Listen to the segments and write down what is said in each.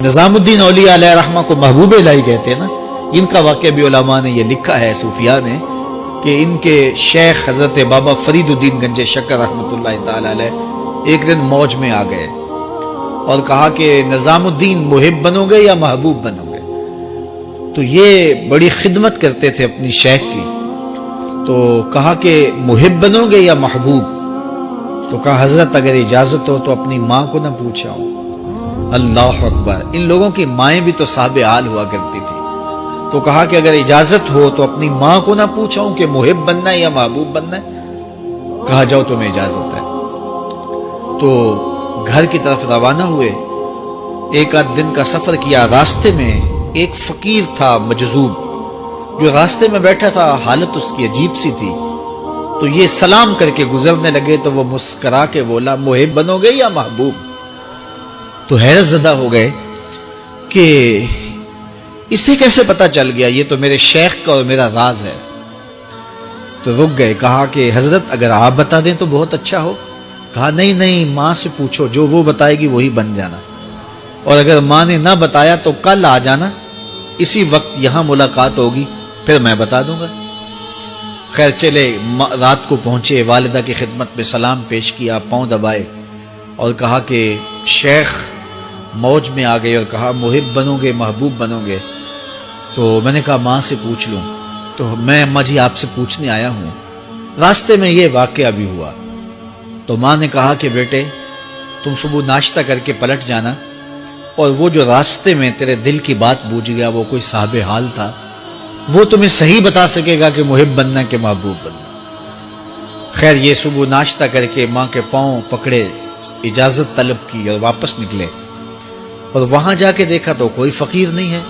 نظام الدین اولیاء علیہ رحمہ کو محبوب الہی کہتے ہیں نا، ان کا واقعہ بھی علماء نے یہ لکھا ہے، صوفیاء نے، کہ ان کے شیخ حضرت بابا فرید الدین گنج شکر رحمۃ اللہ تعالی علیہ ایک دن موج میں آ گئے اور کہا کہ نظام الدین محب بنو گے یا محبوب بنو گے؟ تو یہ بڑی خدمت کرتے تھے اپنی شیخ کی، تو کہا کہ محب بنو گے یا محبوب؟ تو کہا حضرت اگر اجازت ہو تو اپنی ماں کو نہ پوچھاؤں۔ اللہ اکبر، ان لوگوں کی مائیں بھی تو صاحب حال ہوا کرتی تھی۔ تو کہا کہ اگر اجازت ہو تو اپنی ماں کو نہ پوچھاؤں کہ محب بننا ہے یا محبوب بننا ہے؟ کہا جاؤ تمہیں اجازت ہے۔ تو گھر کی طرف روانہ ہوئے، ایک آدھ دن کا سفر کیا۔ راستے میں ایک فقیر تھا مجذوب، جو راستے میں بیٹھا تھا، حالت اس کی عجیب سی تھی، تو یہ سلام کر کے گزرنے لگے تو وہ مسکرا کے بولا محب بنو گے یا محبوب؟ تو حیرت زدہ ہو گئے کہ اسے کیسے پتا چل گیا، یہ تو میرے شیخ کا اور میرا راز ہے۔ تو رک گئے، کہا کہ حضرت اگر آپ بتا دیں تو بہت اچھا ہو۔ کہا نہیں ماں سے پوچھو، جو وہ بتائے گی وہی بن جانا، اور اگر ماں نے نہ بتایا تو کل آ جانا، اسی وقت یہاں ملاقات ہوگی، پھر میں بتا دوں گا۔ خیر چلے، رات کو پہنچے، والدہ کی خدمت میں سلام پیش کیا، پاؤں دبائے اور کہا کہ شیخ موج میں آ گئے اور کہا محب بنو گے محبوب بنو گے؟ تو میں نے کہا ماں سے پوچھ لوں۔ تو میں اماں جی آپ سے پوچھنے آیا ہوں، راستے میں یہ واقعہ بھی ہوا۔ تو ماں نے کہا کہ بیٹے تم صبح ناشتہ کر کے پلٹ جانا، اور وہ جو راستے میں تیرے دل کی بات بوجھ گیا، وہ کوئی صاحب حال تھا، وہ تمہیں صحیح بتا سکے گا کہ محب بننا کہ محبوب بننا۔ خیر یہ صبح ناشتہ کر کے ماں کے پاؤں پکڑے، اجازت طلب کی اور واپس نکلے، اور وہاں جا کے دیکھا تو کوئی فقیر نہیں ہے۔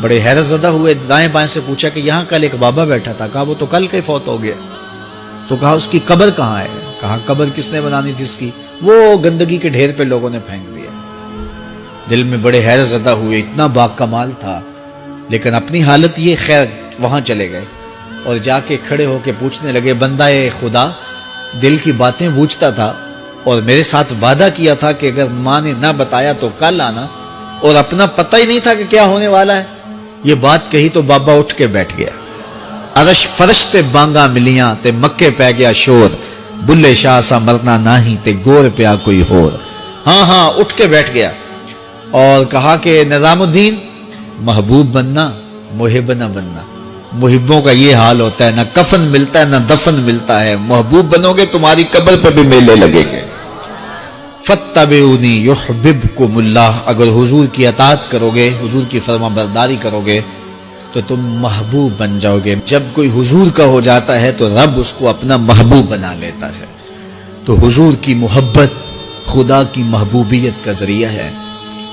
بڑے حیرت زدہ ہوئے، دائیں بائیں سے پوچھا کہ یہاں کل ایک بابا بیٹھا تھا۔ کہا وہ تو کل کے فوت ہو گیا۔ تو کہا اس کی قبر کہاں ہے؟ کہا قبر کس نے بنانی تھی اس کی؟ وہ گندگی کے ڈھیر پہ لوگوں نے پھینک دیا۔ دل میں بڑے حیرت زدہ ہوئے، اتنا با کمال تھا، لیکن اپنی حالت یہ، خیر وہاں چلے گئے اور جا کے کھڑے ہو کے پوچھنے لگے بندہ خدا دل کی باتیں بوجھتا تھا، اور میرے ساتھ وعدہ کیا تھا کہ اگر ماں نے نہ بتایا تو کل آنا، اور اپنا پتہ ہی نہیں تھا کہ کیا ہونے والا ہے۔ یہ بات کہی تو بابا اٹھ کے بیٹھ گیا۔ عرش فرش تے بانگا ملیاں تے مکے پہ گیا شور، بلے شاہ سا مرنا ناہی تے گور پیا کوئی ہور۔ ہاں اٹھ کے بیٹھ گیا اور کہا کہ نظام الدین محبوب بننا محب نہ بننا۔ محبوں کا یہ حال ہوتا ہے، نہ کفن ملتا ہے نہ دفن ملتا ہے۔ محبوب بنو گے تمہاری قبر پہ بھی میلے لگیں گے۔ فَاتَّبِعُونِي يُحْبِبْكُمُ اللَّهُ، اگر حضور کی اطاعت کرو گے، حضور کی فرما برداری کرو گے تو تم محبوب بن جاؤ گے۔ جب کوئی حضور کا ہو جاتا ہے تو رب اس کو اپنا محبوب بنا لیتا ہے۔ تو حضور کی محبت خدا کی محبوبیت کا ذریعہ ہے۔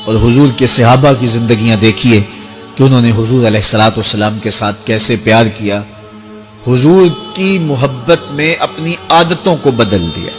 اور حضور کے صحابہ کی زندگیاں دیکھیے کہ انہوں نے حضور علیہ الصلوۃ والسلام کے ساتھ کیسے پیار کیا، حضور کی محبت میں اپنی عادتوں کو بدل دیا۔